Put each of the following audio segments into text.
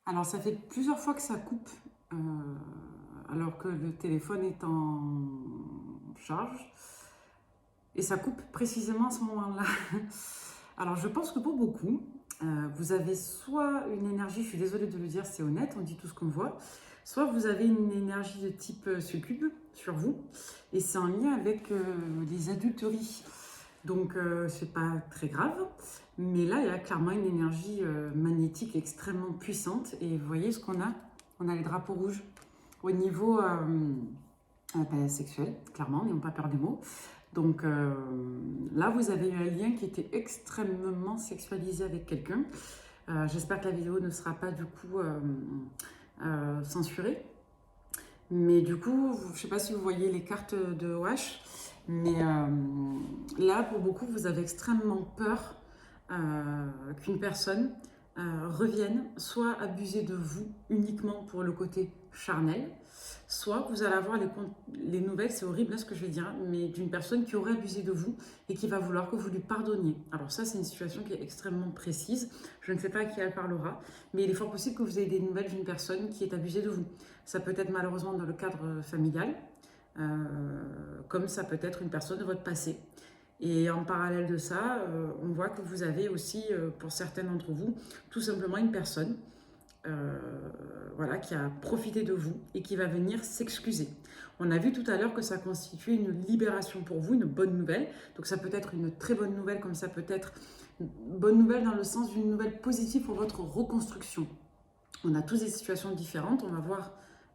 Alors, ça fait plusieurs fois que ça coupe, alors que le téléphone est en charge. Et ça coupe précisément à ce moment-là. Alors, je pense que pour beaucoup, vous avez soit une énergie, je suis désolée de le dire, c'est honnête, on dit tout ce qu'on voit, soit vous avez une énergie de type succube sur vous, et c'est en lien avec les adulteries. Donc, c'est pas très grave, mais là, il y a clairement une énergie magnétique extrêmement puissante. Et vous voyez ce qu'on a? On a les drapeaux rouges au niveau sexuel, clairement, n'ayons pas peur des mots. Donc là, vous avez eu un lien qui était extrêmement sexualisé avec quelqu'un. J'espère que la vidéo ne sera pas du coup censurée. Mais du coup, je ne sais pas si vous voyez les cartes de Wash, mais là, pour beaucoup, vous avez extrêmement peur qu'une personne revienne, soit abuser de vous uniquement pour le côté charnel, soit vous allez avoir les nouvelles, c'est horrible là ce que je vais dire, mais d'une personne qui aurait abusé de vous et qui va vouloir que vous lui pardonniez. Alors ça, c'est une situation qui est extrêmement précise. Je ne sais pas à qui elle parlera, mais il est fort possible que vous ayez des nouvelles d'une personne qui est abusée de vous. Ça peut être malheureusement dans le cadre familial, comme ça peut être une personne de votre passé. Et en parallèle de ça, on voit que vous avez aussi, pour certains d'entre vous, tout simplement une personne voilà, qui a profité de vous et qui va venir s'excuser. On a vu tout à l'heure que ça constituait une libération pour vous, une bonne nouvelle. Donc ça peut être une très bonne nouvelle, comme ça peut être une bonne nouvelle dans le sens d'une nouvelle positive pour votre reconstruction. On a tous des situations différentes, on va voir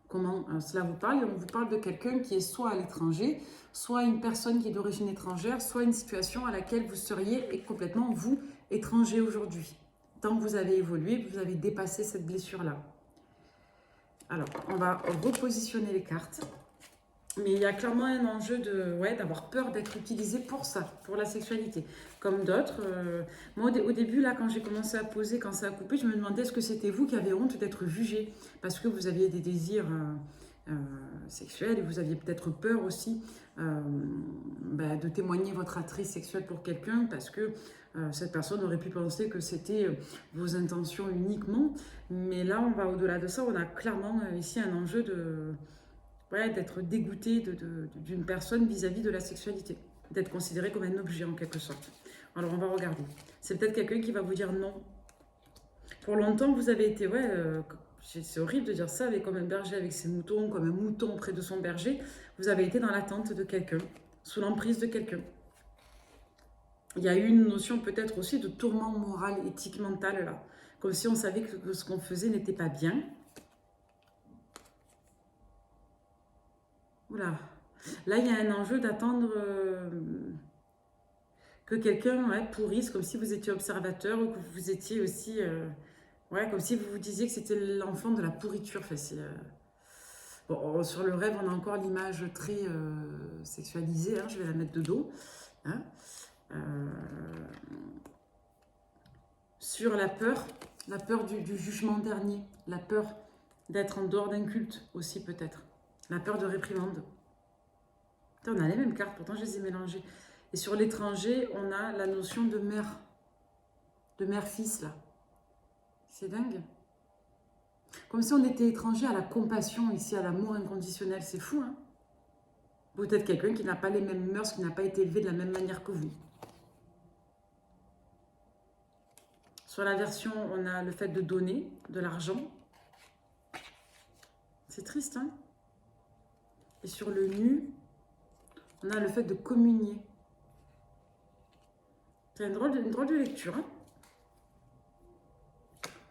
comment cela vous parle. Et on vous parle de quelqu'un qui est soit à l'étranger, soit une personne qui est d'origine étrangère, soit une situation à laquelle vous seriez complètement, vous, étranger aujourd'hui. Tant que vous avez évolué, vous avez dépassé cette blessure-là. Alors, on va repositionner les cartes. Mais il y a clairement un enjeu d'avoir peur d'être utilisé pour ça, pour la sexualité. Comme d'autres. Moi, au début, là, quand j'ai commencé à poser, quand ça a coupé, je me demandais est-ce que c'était vous qui avez honte d'être jugé parce que vous aviez des désirs sexuels et vous aviez peut-être peur aussi de témoigner votre attrait sexuel pour quelqu'un parce que cette personne aurait pu penser que c'était vos intentions uniquement. Mais là, on va au-delà de ça. On a clairement ici un enjeu d'être dégoûté d'une personne vis-à-vis de la sexualité, d'être considéré comme un objet en quelque sorte. Alors on va regarder. C'est peut-être quelqu'un qui va vous dire non. Pour longtemps, vous avez été, c'est horrible de dire ça, mais comme un berger avec ses moutons, comme un mouton auprès de son berger, vous avez été dans l'attente de quelqu'un, sous l'emprise de quelqu'un. Il y a eu une notion peut-être aussi de tourment moral, éthique, mental, là. Comme si on savait que ce qu'on faisait n'était pas bien. Oula. Là, il y a un enjeu d'attendre que quelqu'un pourrisse, comme si vous étiez observateur ou que vous étiez aussi... comme si vous vous disiez que c'était l'enfant de la pourriture. Enfin, bon, sur le rêve, on a encore l'image très sexualisée. Hein, je vais la mettre de dos. Hein. Sur la peur du jugement dernier, la peur d'être en dehors d'un culte aussi peut-être, la peur de réprimande. On a les mêmes cartes, pourtant je les ai mélangées. Et sur l'étranger, on a la notion de mère-fils là. C'est dingue. Comme si on était étranger à la compassion, ici à l'amour inconditionnel, c'est fou, hein. Peut-être quelqu'un qui n'a pas les mêmes mœurs, qui n'a pas été élevé de la même manière que vous. Sur la version, on a le fait de donner de l'argent. C'est triste, hein. Et sur le nu, on a le fait de communier. C'est une drôle de lecture, hein.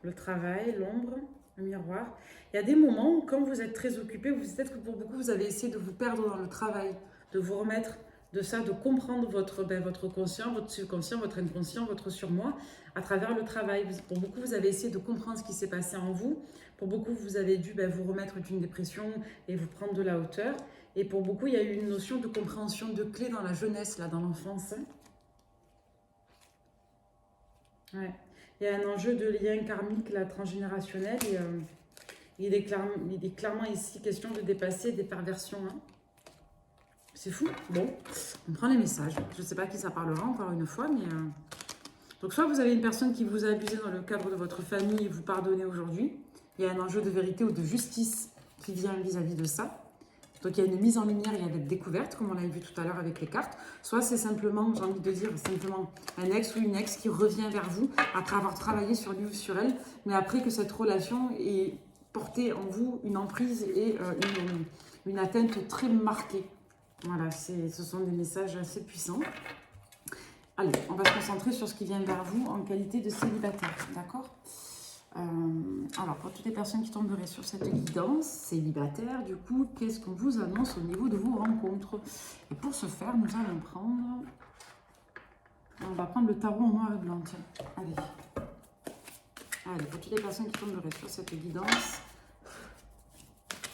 Le travail, l'ombre, le miroir. Il y a des moments où, quand vous êtes très occupé, peut-être que pour beaucoup, vous avez essayé de vous perdre dans le travail, de vous remettre de ça, de comprendre votre conscient, votre subconscient, votre inconscient, votre surmoi à travers le travail. Pour beaucoup, vous avez essayé de comprendre ce qui s'est passé en vous. Pour beaucoup, vous avez dû vous remettre d'une dépression et vous prendre de la hauteur. Et pour beaucoup, il y a eu une notion de compréhension de clé dans la jeunesse, là, dans l'enfance. Ouais. Il y a un enjeu de lien karmique, là, transgénérationnel. Et il est clairement ici question de dépasser des perversions. Hein. C'est fou. Bon, on prend les messages. Je ne sais pas à qui ça parlera encore une fois, mais... Donc, soit vous avez une personne qui vous a abusé dans le cadre de votre famille et vous pardonnez aujourd'hui, Il y a un enjeu de vérité ou de justice qui vient vis-à-vis de ça. Donc il y a une mise en lumière, il y a des découvertes, comme on l'a vu tout à l'heure avec les cartes. Soit c'est simplement, j'ai envie de dire, simplement un ex ou une ex qui revient vers vous après avoir travaillé sur lui ou sur elle, mais après que cette relation ait porté en vous une emprise et une atteinte très marquée. Voilà, ce sont des messages assez puissants. Allez, on va se concentrer sur ce qui vient vers vous en qualité de célibataire, d'accord ? Alors, pour toutes les personnes qui tomberaient sur cette guidance, célibataire, du coup, qu'est-ce qu'on vous annonce au niveau de vos rencontres? Et pour ce faire, nous allons prendre... On va prendre le tarot en noir et blanc, tiens. Allez. Allez, pour toutes les personnes qui tomberaient sur cette guidance,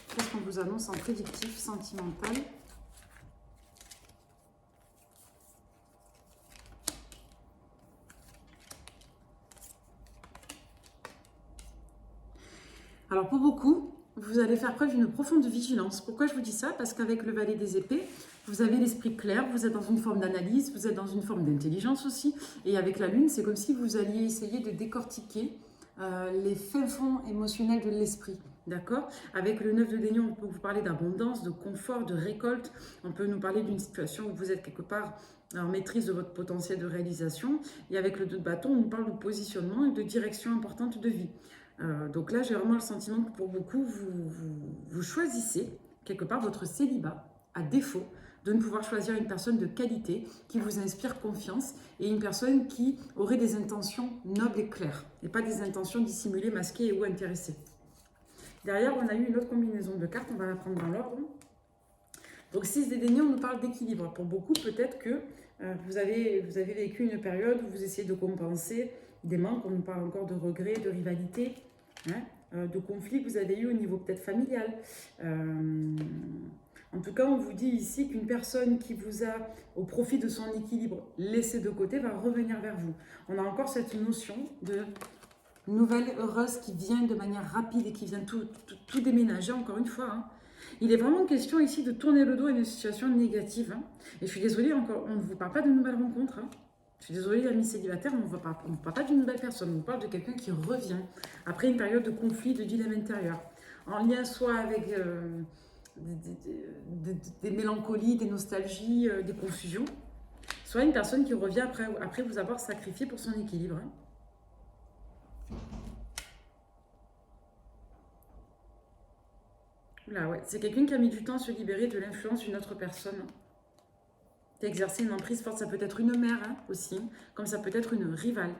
qu'est-ce qu'on vous annonce en prédictif sentimental? Alors pour beaucoup, vous allez faire preuve d'une profonde vigilance. Pourquoi je vous dis ça? Parce qu'avec le valet des épées, vous avez l'esprit clair, vous êtes dans une forme d'analyse, vous êtes dans une forme d'intelligence aussi. Et avec la lune, c'est comme si vous alliez essayer de décortiquer les fins fonds émotionnels de l'esprit. D'accord? Avec le 9 de denier, on peut vous parler d'abondance, de confort, de récolte. On peut nous parler d'une situation où vous êtes quelque part en maîtrise de votre potentiel de réalisation. Et avec le 2 de bâton, on nous parle de positionnement et de direction importante de vie. Donc là, j'ai vraiment le sentiment que pour beaucoup, vous choisissez quelque part votre célibat à défaut de ne pouvoir choisir une personne de qualité qui vous inspire confiance et une personne qui aurait des intentions nobles et claires et pas des intentions dissimulées, masquées ou intéressées. Derrière, on a eu une autre combinaison de cartes, on va la prendre dans l'ordre. Donc 6 des deniers, on nous parle d'équilibre. Pour beaucoup, peut-être que vous avez vécu une période où vous essayez de compenser des manques, on nous parle encore de regrets, de rivalité, hein, de conflits que vous avez eu au niveau peut-être familial. En tout cas, on vous dit ici qu'une personne qui vous a, au profit de son équilibre, laissé de côté, va revenir vers vous. On a encore cette notion de nouvelle heureuse qui vient de manière rapide et qui vient tout déménager, encore une fois. Hein. Il est vraiment question ici de tourner le dos à une situation négative. Hein. Et je suis désolée, encore, on ne vous parle pas de nouvelles rencontres. Hein. Je suis désolée, amis célibataires, on ne vous parle pas d'une nouvelle personne. On vous parle de quelqu'un qui revient après une période de conflit, de dilemme intérieur. En lien soit avec des mélancolies, des nostalgies, des confusions. Soit une personne qui revient après vous avoir sacrifié pour son équilibre. Hein. Là, ouais. C'est quelqu'un qui a mis du temps à se libérer de l'influence d'une autre personne. D'exercer une emprise forte, ça peut être une mère hein, aussi, comme ça peut être une rivale.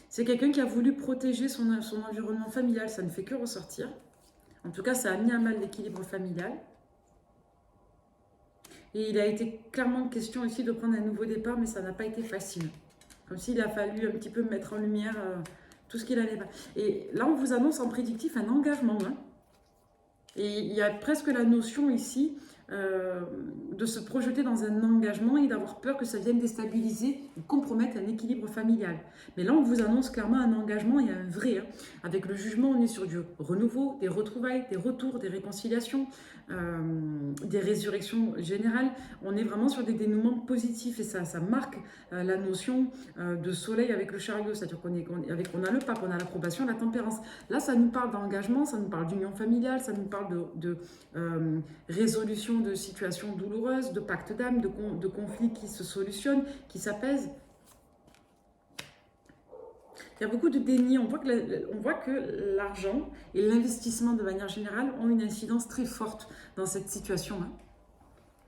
C'est quelqu'un qui a voulu protéger son environnement familial, ça ne fait que ressortir. En tout cas, ça a mis à mal l'équilibre familial. Et il a été clairement question ici de prendre un nouveau départ, mais ça n'a pas été facile. Comme s'il a fallu un petit peu mettre en lumière tout ce qu'il n'allait pas. Et là, on vous annonce en prédictif un engagement. Hein. Et il y a presque la notion ici de se projeter dans un engagement et d'avoir peur que ça vienne déstabiliser ou compromettre un équilibre familial. Mais là, on vous annonce clairement un engagement et un vrai. Hein. Avec le jugement, on est sur du renouveau, des retrouvailles, des retours, des réconciliations, des résurrections générales. On est vraiment sur des dénouements positifs et ça marque la notion de soleil avec le chariot. C'est-à-dire qu'on a le pape, on a l'approbation, la tempérance. Là, ça nous parle d'engagement, ça nous parle d'union familiale, ça nous parle de résolution de situations douloureuses, de pacte d'âme, de conflits qui se solutionnent, qui s'apaisent. Il y a beaucoup de déni. On voit que l'argent et l'investissement de manière générale ont une incidence très forte dans cette situation. Hein.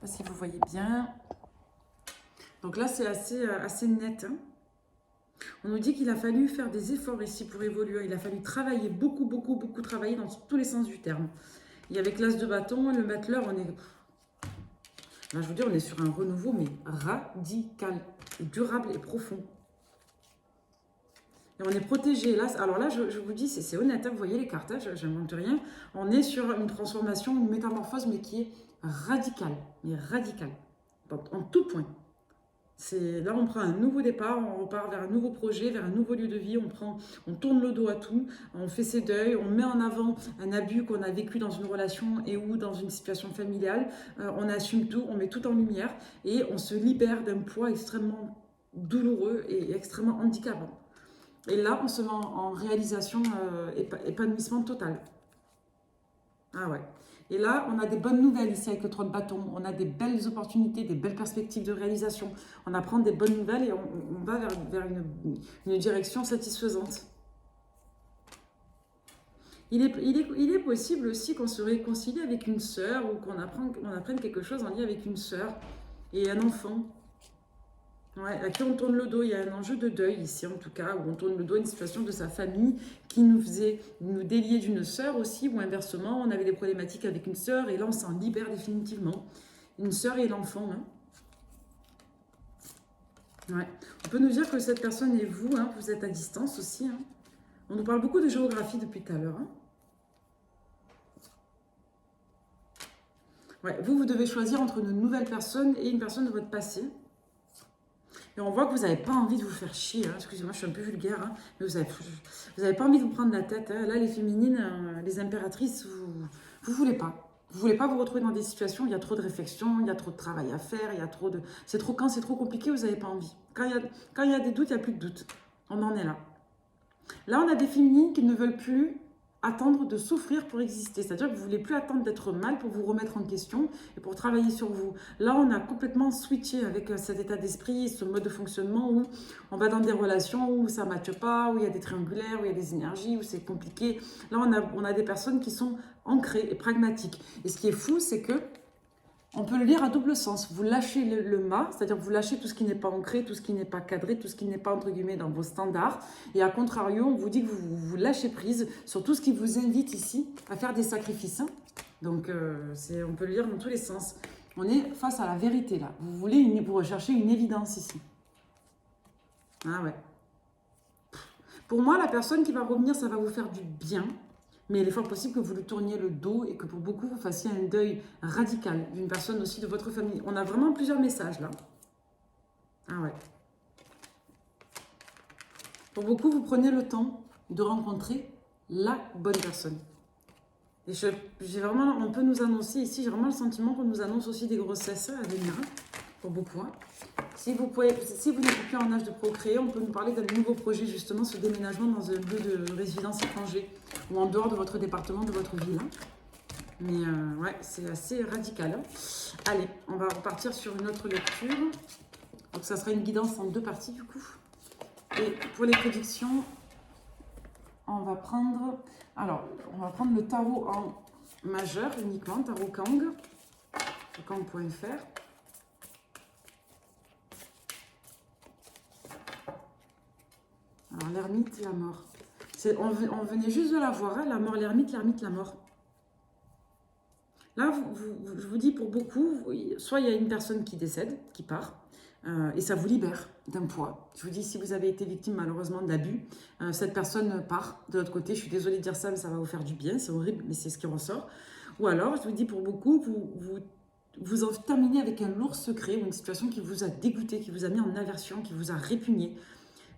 Je ne sais pas si vous voyez bien. Donc là, c'est assez net. Hein. On nous dit qu'il a fallu faire des efforts ici pour évoluer. Il a fallu travailler, beaucoup travailler dans tous les sens du terme. Et avec l'as de bâton, le battleur, on est... Là, je vous dis, on est sur un renouveau, mais radical, durable et profond. Et on est protégé. Là, alors là, je vous dis, c'est honnête, hein, vous voyez les cartes, hein, je n'invente rien. On est sur une transformation, une métamorphose, mais qui est radicale. Mais radicale. En tout point. Là, on prend un nouveau départ, on repart vers un nouveau projet, vers un nouveau lieu de vie, on tourne le dos à tout, on fait ses deuils, on met en avant un abus qu'on a vécu dans une relation et ou dans une situation familiale, on assume tout, on met tout en lumière et on se libère d'un poids extrêmement douloureux et extrêmement handicapant. Et là, on se met en réalisation, épanouissement total. Ah ouais. Et là, on a des bonnes nouvelles ici avec le 3 de bâton. On a des belles opportunités, des belles perspectives de réalisation. On apprend des bonnes nouvelles et on va vers une direction satisfaisante. Il est possible aussi qu'on se réconcilie avec une sœur ou qu'on apprenne quelque chose en lien avec une sœur et un enfant. Ouais, à qui on tourne le dos, il y a un enjeu de deuil ici en tout cas, où on tourne le dos à une situation de sa famille qui nous faisait nous délier d'une sœur aussi, ou inversement, on avait des problématiques avec une sœur et là on s'en libère définitivement. Une sœur et l'enfant. Hein. Ouais. On peut nous dire que cette personne est vous, hein, vous êtes à distance aussi. Hein. On nous parle beaucoup de géographie depuis tout à l'heure. Hein. Ouais, vous devez choisir entre une nouvelle personne et une personne de votre passé. Et on voit que vous n'avez pas envie de vous faire chier. Hein. Excusez-moi, je suis un peu vulgaire. Hein, mais vous n'avez pas envie de vous prendre la tête. Hein. Là, les féminines, les impératrices, vous voulez pas. Vous voulez pas vous retrouver dans des situations où il y a trop de réflexion, il y a trop de travail à faire, il y a trop de... Quand c'est trop compliqué, vous n'avez pas envie. Quand il y a des doutes, il n'y a plus de doutes. On en est là. Là, on a des féminines qui ne veulent plus attendre de souffrir pour exister. C'est-à-dire que vous ne voulez plus attendre d'être mal pour vous remettre en question et pour travailler sur vous. Là, on a complètement switché avec cet état d'esprit, ce mode de fonctionnement où on va dans des relations où ça ne matche pas, où il y a des triangulaires, où il y a des énergies, où c'est compliqué. Là, on a des personnes qui sont ancrées et pragmatiques. Et ce qui est fou, c'est que on peut le lire à double sens. Vous lâchez le mât, c'est-à-dire que vous lâchez tout ce qui n'est pas ancré, tout ce qui n'est pas cadré, tout ce qui n'est pas, entre guillemets, dans vos standards. Et à contrario, on vous dit que vous lâchez prise sur tout ce qui vous invite ici à faire des sacrifices. Hein. Donc, on peut le lire dans tous les sens. On est face à la vérité, là. Vous recherchez une évidence ici. Ah ouais. Pour moi, la personne qui va revenir, ça va vous faire du bien. Mais il est fort possible que vous lui tourniez le dos et que pour beaucoup, vous fassiez un deuil radical d'une personne aussi de votre famille. On a vraiment plusieurs messages là. Ah ouais. Pour beaucoup, vous prenez le temps de rencontrer la bonne personne. Et j'ai vraiment, on peut nous annoncer ici, j'ai vraiment le sentiment qu'on nous annonce aussi des grossesses à venir, hein, pour beaucoup. Hein. Si vous n'êtes plus en âge de procréer, on peut nous parler d'un nouveau projet, justement, ce déménagement dans un lieu de résidence étranger ou en dehors de votre département, de votre ville. Hein. Mais ouais, c'est assez radical. Hein. Allez, on va repartir sur une autre lecture. Donc, ça sera une guidance en 2 parties, du coup. Et pour les prédictions, on va prendre le tarot en majeur uniquement, tarot Kang, kang.fr. Alors, l'ermite, la mort. On venait juste de la voir, hein, la mort, l'ermite, la mort. Là, je vous dis, pour beaucoup, soit il y a une personne qui décède, qui part, et ça vous libère d'un poids. Je vous dis, si vous avez été victime malheureusement d'abus, cette personne part de l'autre côté. Je suis désolée de dire ça, mais ça va vous faire du bien. C'est horrible, mais c'est ce qui ressort. Ou alors, je vous dis, pour beaucoup, vous en terminez avec un lourd secret ou une situation qui vous a dégoûté, qui vous a mis en aversion, qui vous a répugné.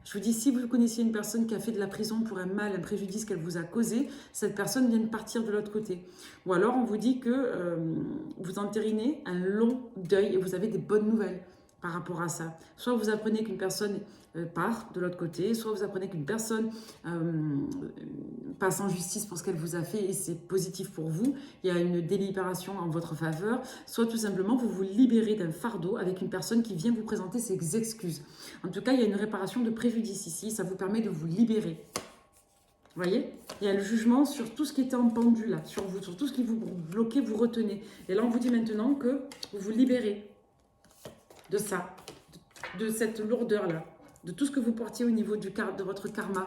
Je vous dis, si vous connaissiez une personne qui a fait de la prison pour un mal, un préjudice qu'elle vous a causé, cette personne vient de partir de l'autre côté. Ou alors, on vous dit que vous entérinez un long deuil et vous avez des bonnes nouvelles par rapport à ça. Soit vous apprenez qu'une personne part de l'autre côté, soit vous apprenez qu'une personne passe en justice pour ce qu'elle vous a fait et c'est positif pour vous, il y a une délibération en votre faveur, soit tout simplement vous vous libérez d'un fardeau avec une personne qui vient vous présenter ses excuses. En tout cas, il y a une réparation de préjudice ici, ça vous permet de vous libérer. Vous voyez, il y a le jugement sur tout ce qui était en pendu là, sur vous, sur tout ce qui vous bloquait, vous retenez. Et là, on vous dit maintenant que vous vous libérez de ça, de cette lourdeur-là, de tout ce que vous portiez au niveau de votre karma,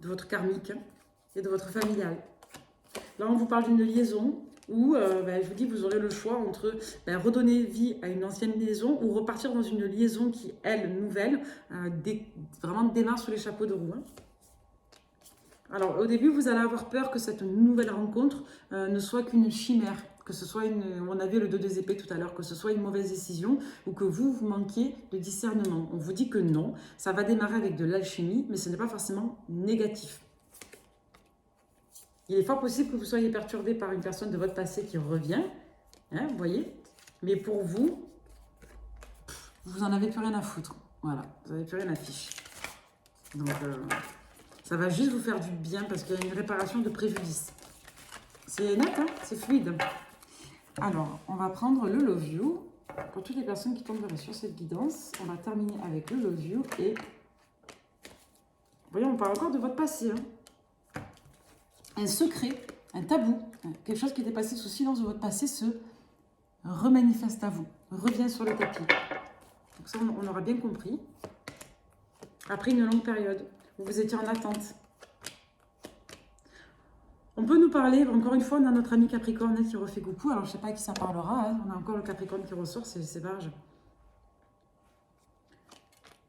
de votre karmique hein, et de votre familial. Là, on vous parle d'une liaison où, je vous dis, vous aurez le choix entre redonner vie à une ancienne liaison ou repartir dans une liaison qui, elle, nouvelle, vraiment démarre sous les chapeaux de roue. Hein. Alors, au début, vous allez avoir peur que cette nouvelle rencontre ne soit qu'une chimère, que ce soit on avait le 2 des épées tout à l'heure, que ce soit une mauvaise décision ou que vous manquiez de discernement. On vous dit que non, ça va démarrer avec de l'alchimie, mais ce n'est pas forcément négatif. Il est fort possible que vous soyez perturbé par une personne de votre passé qui revient, hein, vous voyez, mais pour vous, vous n'en avez plus rien à foutre. Voilà, vous n'avez plus rien à fiche. Donc, Ça va juste vous faire du bien parce qu'il y a une réparation de préjudice. C'est net, hein, c'est fluide. Alors, on va prendre le Love You. Pour toutes les personnes qui tomberaient sur cette guidance, on va terminer avec le Love You. Et voyons, on parle encore de votre passé. Hein. Un secret, un tabou, quelque chose qui était passé sous silence de votre passé se remanifeste à vous, revient sur le tapis. Donc ça, on aura bien compris. Après une longue période où vous étiez en attente. On peut nous parler, encore une fois, on a notre ami Capricorne qui refait coucou. Alors, je ne sais pas à qui ça parlera. Hein. On a encore le Capricorne qui ressort, c'est barge.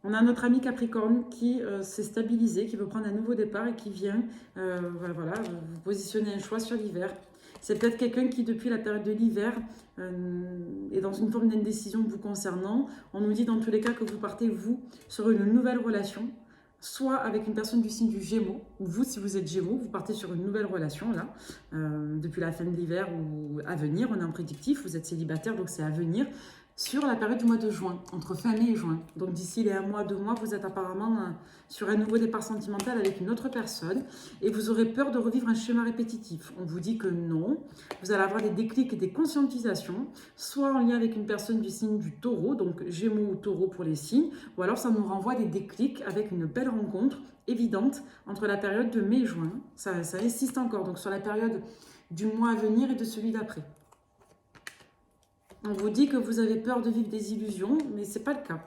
On a notre ami Capricorne qui s'est stabilisé, qui veut prendre un nouveau départ et qui vient voilà, vous positionner un choix sur l'hiver. C'est peut-être quelqu'un qui, depuis la période de l'hiver, est dans une forme d'indécision vous concernant. On nous dit dans tous les cas que vous partez, vous, sur une nouvelle relation, soit avec une personne du signe du Gémeaux, ou vous, si vous êtes Gémeaux, vous partez sur une nouvelle relation, là, depuis la fin de l'hiver ou à venir. On est en prédictif, vous êtes célibataire, donc c'est à venir. Sur la période du mois de juin, entre fin mai et juin. Donc d'ici les 1 mois, 2 mois, vous êtes apparemment sur un nouveau départ sentimental avec une autre personne et vous aurez peur de revivre un schéma répétitif. On vous dit que non, vous allez avoir des déclics et des conscientisations, soit en lien avec une personne du signe du Taureau, donc Gémeaux ou Taureau pour les signes, ou alors ça nous renvoie des déclics avec une belle rencontre évidente entre la période de mai et juin. Ça insiste encore, donc sur la période du mois à venir et de celui d'après. On vous dit que vous avez peur de vivre des illusions, mais ce n'est pas le cas.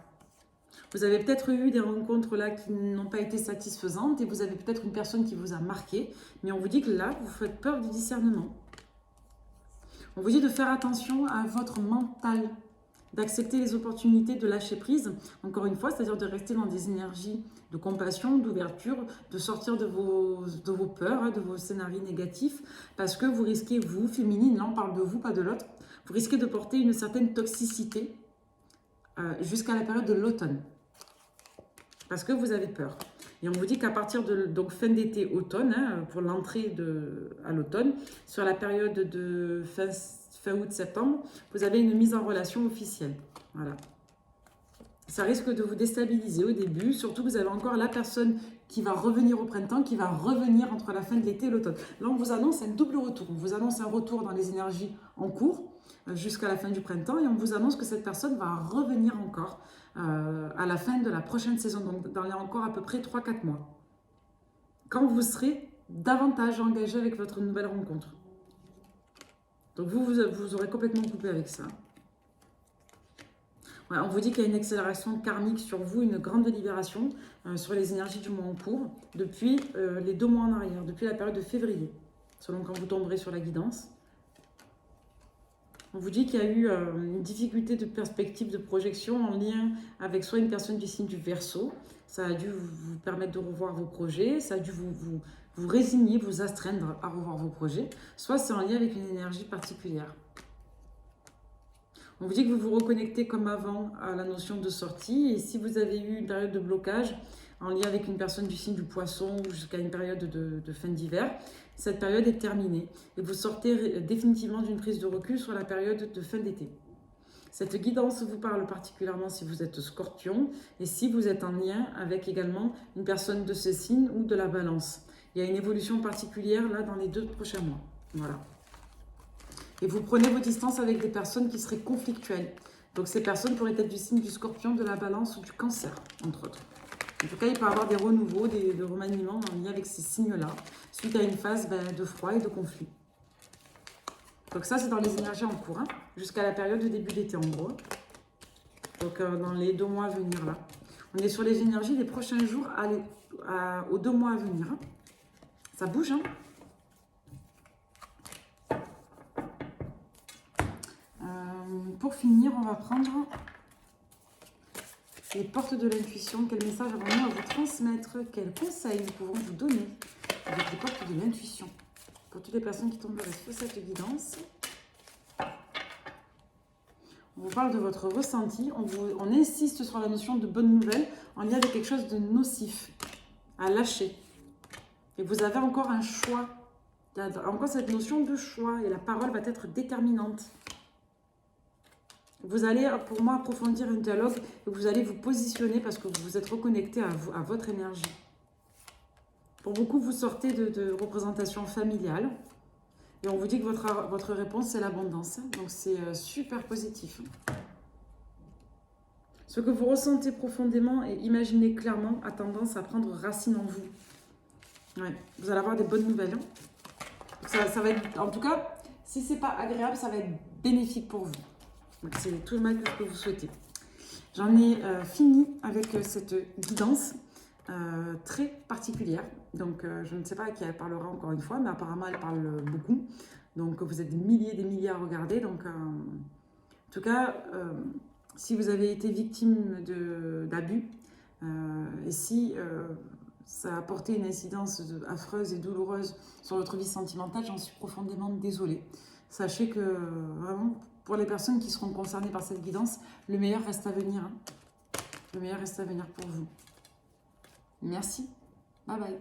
Vous avez peut-être eu des rencontres là qui n'ont pas été satisfaisantes et vous avez peut-être une personne qui vous a marqué, mais on vous dit que là, vous faites peur du discernement. On vous dit de faire attention à votre mental, d'accepter les opportunités, de lâcher prise, encore une fois, c'est-à-dire de rester dans des énergies de compassion, d'ouverture, de sortir de vos peurs, hein, de vos scénarios négatifs, parce que vous risquez, vous, féminine, là on parle de vous, pas de l'autre, vous risquez de porter une certaine toxicité jusqu'à la période de l'automne. Parce que vous avez peur. Et on vous dit qu'à partir de donc fin d'été, automne, hein, pour l'entrée à l'automne, sur la période de fin août, septembre, vous avez une mise en relation officielle. Voilà. Ça risque de vous déstabiliser au début, surtout que vous avez encore la personne qui va revenir au printemps, qui va revenir entre la fin de l'été et l'automne. Là, on vous annonce un double retour. On vous annonce un retour dans les énergies en cours jusqu'à la fin du printemps et on vous annonce que cette personne va revenir encore à la fin de la prochaine saison, donc dans les encore à peu près 3-4 mois. Quand vous serez davantage engagé avec votre nouvelle rencontre. Donc vous aurez complètement coupé avec ça. Ouais, on vous dit qu'il y a une accélération karmique sur vous, une grande libération sur les énergies du mois en cours depuis les 2 mois en arrière, depuis la période de février, selon quand vous tomberez sur la guidance. On vous dit qu'il y a eu une difficulté de perspective, de projection en lien avec soit une personne du signe du Verseau. Ça a dû vous permettre de revoir vos projets, ça a dû vous résigner, vous astreindre à revoir vos projets, soit c'est en lien avec une énergie particulière. On vous dit que vous vous reconnectez comme avant à la notion de sortie. Et si vous avez eu une période de blocage en lien avec une personne du signe du Poisson jusqu'à une période de fin d'hiver, cette période est terminée. Et vous sortez définitivement d'une prise de recul sur la période de fin d'été. Cette guidance vous parle particulièrement si vous êtes Scorpion et si vous êtes en lien avec également une personne de ce signe ou de la Balance. Il y a une évolution particulière là dans les 2 prochains mois. Voilà. Et vous prenez vos distances avec des personnes qui seraient conflictuelles. Donc ces personnes pourraient être du signe du Scorpion, de la Balance ou du Cancer, entre autres. En tout cas, il peut y avoir des renouveaux, de remaniements en lien avec ces signes-là, suite à une phase de froid et de conflit. Donc ça, c'est dans les énergies en cours, hein, jusqu'à la période de début d'été en gros. Donc dans les 2 mois à venir là. On est sur les énergies des prochains jours aux 2 mois à venir. Hein. Ça bouge, hein. Pour finir, on va prendre les portes de l'intuition. Quel message avons-nous à vous transmettre? Quels conseils nous pouvons vous donner avec les portes de l'intuition? Pour toutes les personnes qui tomberaient sur cette guidance, on vous parle de votre ressenti. On insiste sur la notion de bonne nouvelle en lien avec quelque chose de nocif à lâcher. Et vous avez encore un choix. Il y a encore cette notion de choix et la parole va être déterminante. Vous allez, pour moi, approfondir un dialogue et vous allez vous positionner parce que vous vous êtes reconnecté à votre énergie. Pour beaucoup, vous sortez de représentation familiale. Et on vous dit que votre réponse, c'est l'abondance. Donc, c'est super positif. Ce que vous ressentez profondément et imaginez clairement a tendance à prendre racine en vous. Ouais, vous allez avoir des bonnes nouvelles. Ça va être, en tout cas, si c'est pas agréable, ça va être bénéfique pour vous. Donc, c'est tout le mal que vous souhaitez. J'en ai fini avec cette guidance très particulière. Donc, je ne sais pas à qui elle parlera encore une fois, mais apparemment, elle parle beaucoup. Donc, vous êtes des milliers à regarder. Donc, en tout cas, si vous avez été victime d'abus, et si ça a apporté une incidence affreuse et douloureuse sur votre vie sentimentale, j'en suis profondément désolée. Sachez que vraiment, pour les personnes qui seront concernées par cette guidance, le meilleur reste à venir. Hein. Le meilleur reste à venir pour vous. Merci. Bye bye.